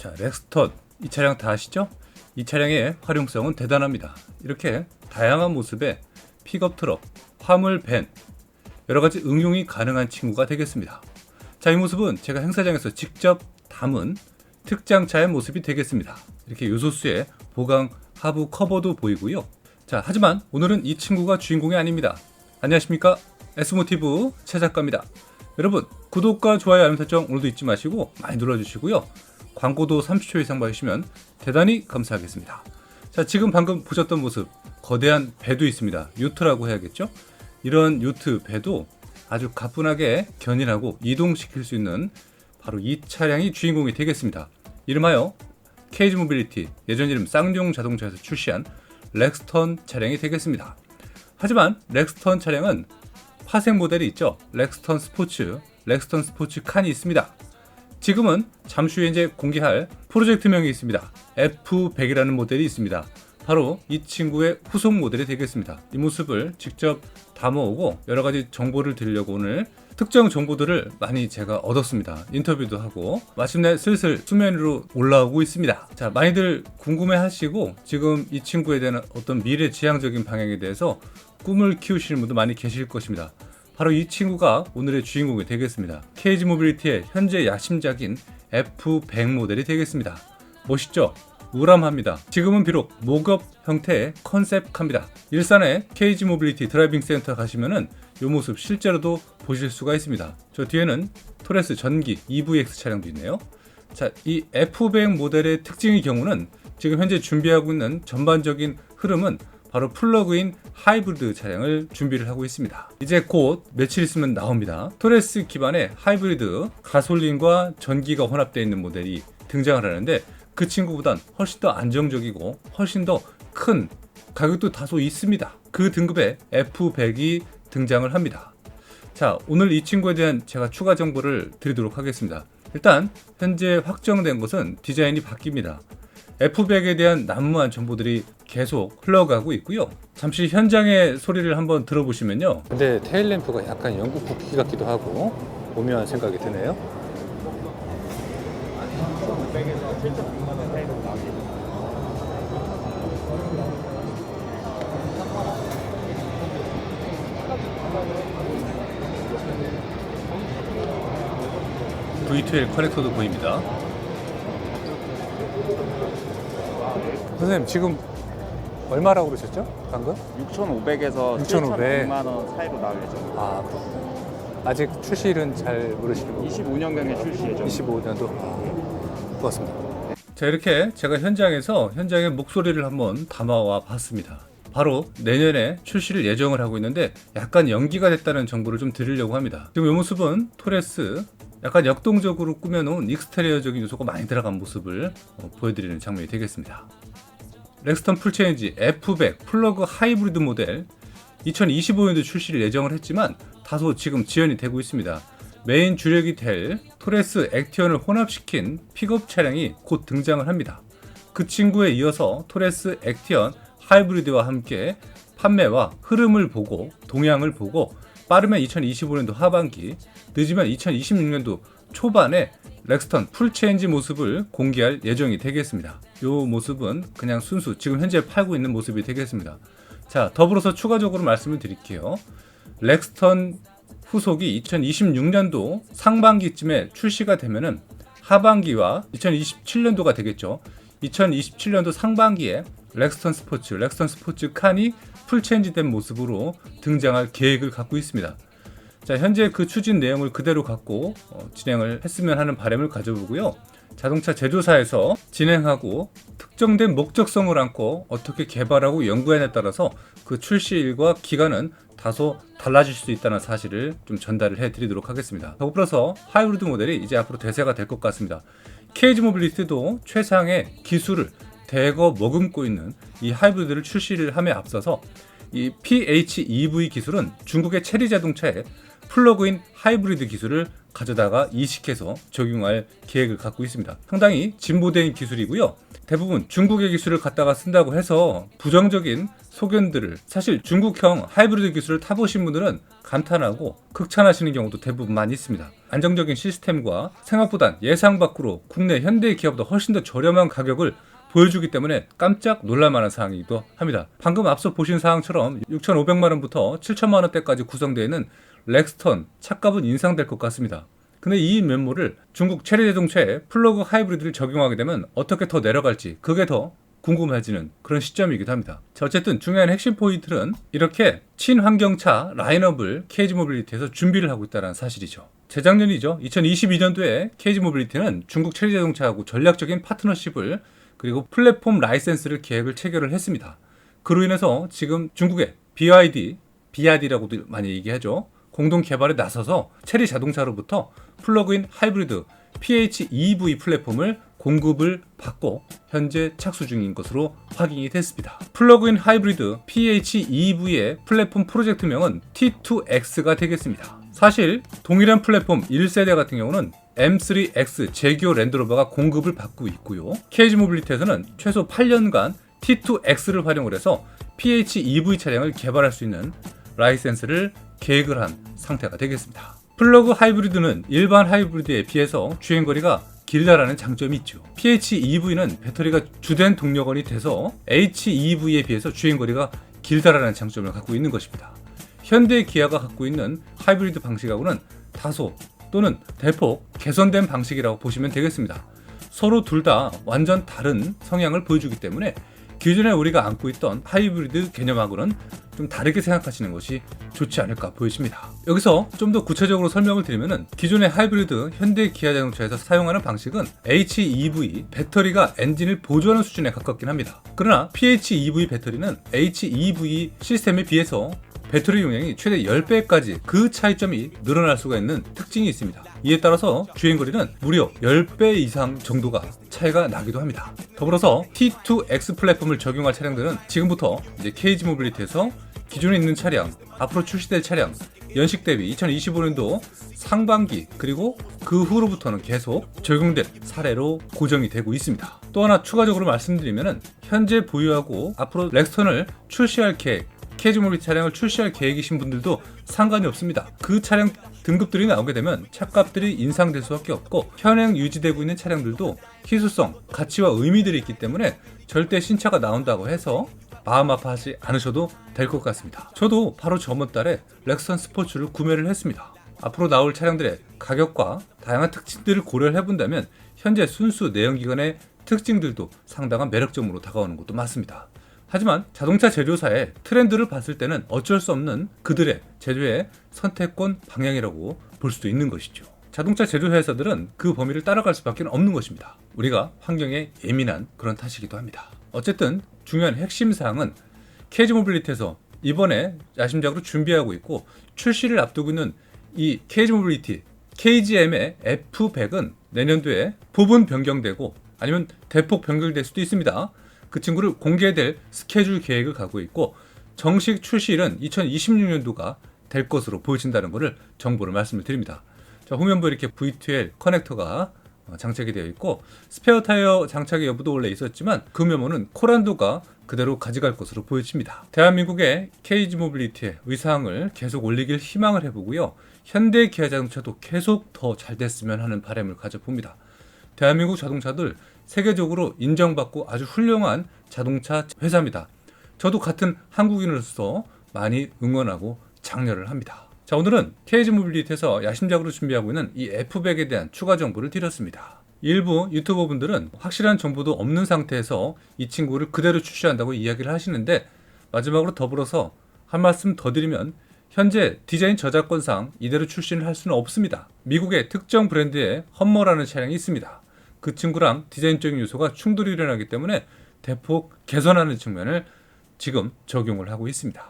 자, 렉스턴 이 차량 다 아시죠? 이 차량의 활용성은 대단합니다. 이렇게 다양한 모습의 픽업 트럭, 화물 밴 여러가지 응용이 가능한 친구가 되겠습니다. 자, 이 모습은 제가 행사장에서 직접 담은 특장차의 모습이 되겠습니다. 이렇게 요소수의 보강 하부 커버도 보이고요. 자, 하지만 오늘은 이 친구가 주인공이 아닙니다. 안녕하십니까? S모티브 최 작가입니다. 여러분, 구독과 좋아요, 알림 설정 오늘도 잊지 마시고 많이 눌러주시고요. 광고도 30초 이상 봐주시면 대단히 감사하겠습니다. 자, 지금 방금 보셨던 모습, 거대한 배도 있습니다. 요트라고 해야겠죠? 이런 요트 배도 아주 가뿐하게 견인하고 이동시킬 수 있는 바로 이 차량이 주인공이 되겠습니다. 이름하여 KG 모빌리티, 예전 이름 쌍용 자동차에서 출시한 렉스턴 차량이 되겠습니다. 하지만 렉스턴 차량은 파생 모델이 있죠. 렉스턴 스포츠 칸이 있습니다. 지금은 잠시 후에 이제 공개할 프로젝트명이 있습니다. F100이라는 모델이 있습니다. 바로 이 친구의 후속 모델이 되겠습니다. 이 모습을 직접 담아오고 여러가지 정보를 드리려고 오늘 특정 정보들을 많이 제가 얻었습니다. 인터뷰도 하고 마침내 슬슬 수면 위로 올라오고 있습니다. 자, 많이들 궁금해 하시고 지금 이 친구에 대한 어떤 미래 지향적인 방향에 대해서 꿈을 키우시는 분도 많이 계실 것입니다. 바로 이 친구가 오늘의 주인공이 되겠습니다. KG 모빌리티의 현재 야심작인 F100 모델이 되겠습니다. 멋있죠? 우람합니다. 지금은 비록 모급 형태의 컨셉카입니다. 일산의 KG 모빌리티 드라이빙 센터 가시면은 이 모습 실제로도 보실 수가 있습니다. 저 뒤에는 토레스 전기 EVX 차량도 있네요. 자, 이 F100 모델의 특징의 경우는 지금 현재 준비하고 있는 전반적인 흐름은 바로 플러그인 하이브리드 차량을 준비를 하고 있습니다. 이제 곧 며칠 있으면 나옵니다. 토레스 기반의 하이브리드 가솔린과 전기가 혼합되어 있는 모델이 등장을 하는데 그 친구보단 훨씬 더 안정적이고 훨씬 더 큰 가격도 다소 있습니다. 그 등급의 F100이 등장을 합니다. 자, 오늘 이 친구에 대한 제가 추가 정보를 드리도록 하겠습니다. 일단 현재 확정된 것은 디자인이 바뀝니다. F100에 대한 난무한 정보들이 계속 흘러가고 있고요. 잠시 현장의 소리를 한번 들어보시면요. 근데 테일램프가 약간 영국 국기 같기도 하고 오묘한 생각이 드네요. V12 커넥터도 보입니다. 선생님, 지금 얼마라고 그러셨죠? 방금? 6,500에서 6,500. 7,100만 원 사이로 나올 예정입니다. 아, 그렇군요. 아직 출시일은 잘 모르시고 25년경에 출시 예정. 25년도 고맙습니다. 자, 이렇게 제가 현장의 목소리를 한번 담아와 봤습니다. 바로 내년에 출시를 예정을 하고 있는데 약간 연기가 됐다는 정보를 좀 드리려고 합니다. 지금 이 모습은 토레스 약간 역동적으로 꾸며놓은 익스테리어적인 요소가 많이 들어간 모습을 보여드리는 장면이 되겠습니다. 렉스턴 풀체인지 F100 플러그 하이브리드 모델 2025년도 출시를 예정을 했지만 다소 지금 지연이 되고 있습니다. 메인 주력이 될 토레스 액티언을 혼합시킨 픽업 차량이 곧 등장을 합니다. 그 친구에 이어서 토레스 액티언 하이브리드와 함께 판매와 흐름을 보고 동향을 보고 빠르면 2025년도 하반기, 늦으면 2026년도 초반에 렉스턴 풀체인지 모습을 공개할 예정이 되겠습니다. 이 모습은 그냥 순수 지금 현재 팔고 있는 모습이 되겠습니다. 자, 더불어서 추가적으로 말씀을 드릴게요. 렉스턴 후속이 2026년도 상반기쯤에 출시가 되면은 하반기와 2027년도가 되겠죠. 2027년도 상반기에 렉스턴 스포츠 칸이 풀체인지된 모습으로 등장할 계획을 갖고 있습니다. 자, 현재 그 추진 내용을 그대로 갖고 진행을 했으면 하는 바람을 가져보고요. 자동차 제조사에서 진행하고 특정된 목적성을 안고 어떻게 개발하고 연구하느냐에 따라서 그 출시일과 기간은 다소 달라질 수 있다는 사실을 좀 전달을 해드리도록 하겠습니다. 더불어서 하이브리드 모델이 이제 앞으로 대세가 될 것 같습니다. KG 모빌리티도 최상의 기술을 대거 머금고 있는 이 하이브리드를 출시를 함에 앞서서 이 PHEV 기술은 중국의 체리 자동차에 플러그인 하이브리드 기술을 가져다가 이식해서 적용할 계획을 갖고 있습니다. 상당히 진보된 기술이고요. 대부분 중국의 기술을 갖다가 쓴다고 해서 부정적인 소견들을, 사실 중국형 하이브리드 기술을 타보신 분들은 감탄하고 극찬하시는 경우도 대부분 많이 있습니다. 안정적인 시스템과 생각보다 예상 밖으로 국내 현대 기업보다 훨씬 더 저렴한 가격을 보여주기 때문에 깜짝 놀랄만한 사항이기도 합니다. 방금 앞서 보신 사항처럼 6,500만 원부터 7천만 원대까지 구성되어 있는 렉스턴 차값은 인상될 것 같습니다. 근데 이 면모를 중국 체리 자동차에 플러그 하이브리드를 적용하게 되면 어떻게 더 내려갈지 그게 더 궁금해지는 그런 시점이기도 합니다. 자, 어쨌든 중요한 핵심 포인트는 이렇게 친환경차 라인업을 KG 모빌리티에서 준비를 하고 있다는 사실이죠. 재작년이죠. 2022년도에 KG 모빌리티는 중국 체리 자동차하고 전략적인 파트너십을 그리고 플랫폼 라이센스를 계획을 체결을 했습니다. 그로 인해서 지금 중국의 BYD라고도 많이 얘기하죠. 공동 개발에 나서서 체리 자동차로부터 플러그인 하이브리드 PHEV 플랫폼을 공급을 받고 현재 착수 중인 것으로 확인이 됐습니다. 플러그인 하이브리드 PHEV의 플랫폼 프로젝트명은 T2X가 되겠습니다. 사실 동일한 플랫폼 1세대 같은 경우는 M3X 제기어 랜드로버가 공급을 받고 있고요. KG 모빌리티에서는 최소 8년간 T2X를 활용을 해서 PHEV 차량을 개발할 수 있는 라이센스를 계획을 한 상태가 되겠습니다. 플러그 하이브리드는 일반 하이브리드에 비해서 주행거리가 길다라는 장점이 있죠. PHEV는 배터리가 주된 동력원이 돼서 HEV에 비해서 주행거리가 길다라는 장점을 갖고 있는 것입니다. 현대 기아가 갖고 있는 하이브리드 방식하고는 다소 또는 대폭 개선된 방식이라고 보시면 되겠습니다. 서로 둘 다 완전 다른 성향을 보여주기 때문에 기존에 우리가 안고 있던 하이브리드 개념하고는 좀 다르게 생각하시는 것이 좋지 않을까 보여집니다. 여기서 좀 더 구체적으로 설명을 드리면은 기존의 하이브리드 현대 기아 자동차에서 사용하는 방식은 HEV 배터리가 엔진을 보조하는 수준에 가깝긴 합니다. 그러나 PHEV 배터리는 HEV 시스템에 비해서 배터리 용량이 최대 10배까지 그 차이점이 늘어날 수가 있는 특징이 있습니다. 이에 따라서 주행거리는 무려 10배 이상 정도가 차이가 나기도 합니다. 더불어서 T2X 플랫폼을 적용할 차량들은 지금부터 이제 KG 모빌리티에서 기존에 있는 차량, 앞으로 출시될 차량, 연식 대비 2025년도 상반기 그리고 그 후로부터는 계속 적용될 사례로 고정이 되고 있습니다. 또 하나 추가적으로 말씀드리면 현재 보유하고 앞으로 렉스턴을 출시할 계획, KG 모빌리티 차량을 출시할 계획이신 분들도 상관이 없습니다. 그 차량 등급들이 나오게 되면 차값들이 인상될 수밖에 없고 현행 유지되고 있는 차량들도 희소성, 가치와 의미들이 있기 때문에 절대 신차가 나온다고 해서 마음 아파하지 않으셔도 될 것 같습니다. 저도 바로 저번 달에 렉선 스포츠를 구매를 했습니다. 앞으로 나올 차량들의 가격과 다양한 특징들을 고려를 해본다면 현재 순수 내연기관의 특징들도 상당한 매력점으로 다가오는 것도 맞습니다. 하지만 자동차 제조사의 트렌드를 봤을 때는 어쩔 수 없는 그들의 제조의 선택권 방향이라고 볼 수도 있는 것이죠. 자동차 제조 회사들은 그 범위를 따라갈 수밖에 없는 것입니다. 우리가 환경에 예민한 그런 탓이기도 합니다. 어쨌든 중요한 핵심 사항은 KG 모빌리티에서 이번에 야심작으로 준비하고 있고 출시를 앞두고 있는 이 KG 모빌리티 KGM의 F100은 내년도에 부분 변경되고 아니면 대폭 변경될 수도 있습니다. 그 친구를 공개될 스케줄 계획을 갖고 있고 정식 출시일은 2026년도가 될 것으로 보여진다는 것을 정보를 말씀을 드립니다. 자, 후면부에 이렇게 V12L 커넥터가 장착이 되어 있고 스페어 타이어 장착의 여부도 원래 있었지만 그 메모는 코란도가 그대로 가져갈 것으로 보여집니다. 대한민국의 KG 모빌리티의 의상을 계속 올리길 희망을 해보고요. 현대 기아 자동차도 계속 더 잘 됐으면 하는 바람을 가져봅니다. 대한민국 자동차들 세계적으로 인정받고 아주 훌륭한 자동차 회사입니다. 저도 같은 한국인으로서 많이 응원하고 장려를 합니다. 자, 오늘은 KG 모빌리티에서 야심작으로 준비하고 있는 이 F100에 대한 추가 정보를 드렸습니다. 일부 유튜버 분들은 확실한 정보도 없는 상태에서 이 친구를 그대로 출시한다고 이야기를 하시는데 마지막으로 더불어서 한 말씀 더 드리면 현재 디자인 저작권상 이대로 출시를 할 수는 없습니다. 미국의 특정 브랜드의 험머라는 차량이 있습니다. 그 친구랑 디자인적인 요소가 충돌이 일어나기 때문에 대폭 개선하는 측면을 지금 적용을 하고 있습니다.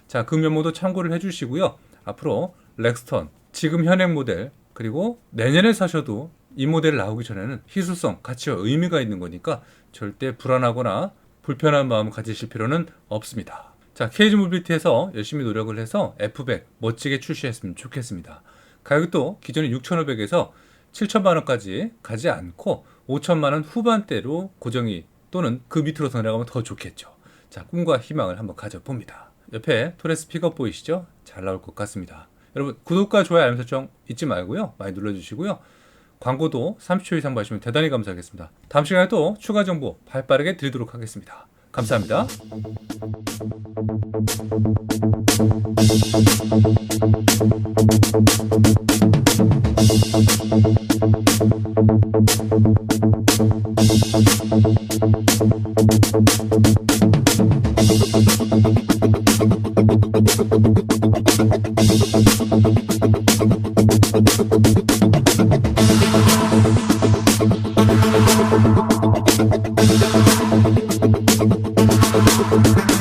자, 그 면모도 참고를 해주시고요. 앞으로 렉스턴, 지금 현행 모델, 그리고 내년에 사셔도 이 모델 나오기 전에는 희소성, 가치와 의미가 있는 거니까 절대 불안하거나 불편한 마음 가지실 필요는 없습니다. 자, KG 모빌리티에서 열심히 노력을 해서 F100 멋지게 출시했으면 좋겠습니다. 가격도 기존의 6,500에서 7천만 원까지 가지 않고 5천만 원 후반대로 고정이 또는 그 밑으로 더 내려가면 더 좋겠죠. 자, 꿈과 희망을 한번 가져봅니다. 옆에 토레스 픽업 보이시죠? 잘 나올 것 같습니다. 여러분 구독과 좋아요 알림 설정 잊지 말고요. 많이 눌러주시고요. 광고도 30초 이상 봐주시면 대단히 감사하겠습니다. 다음 시간에 또 추가 정보 발빠르게 드리도록 하겠습니다. 감사합니다. Thank you.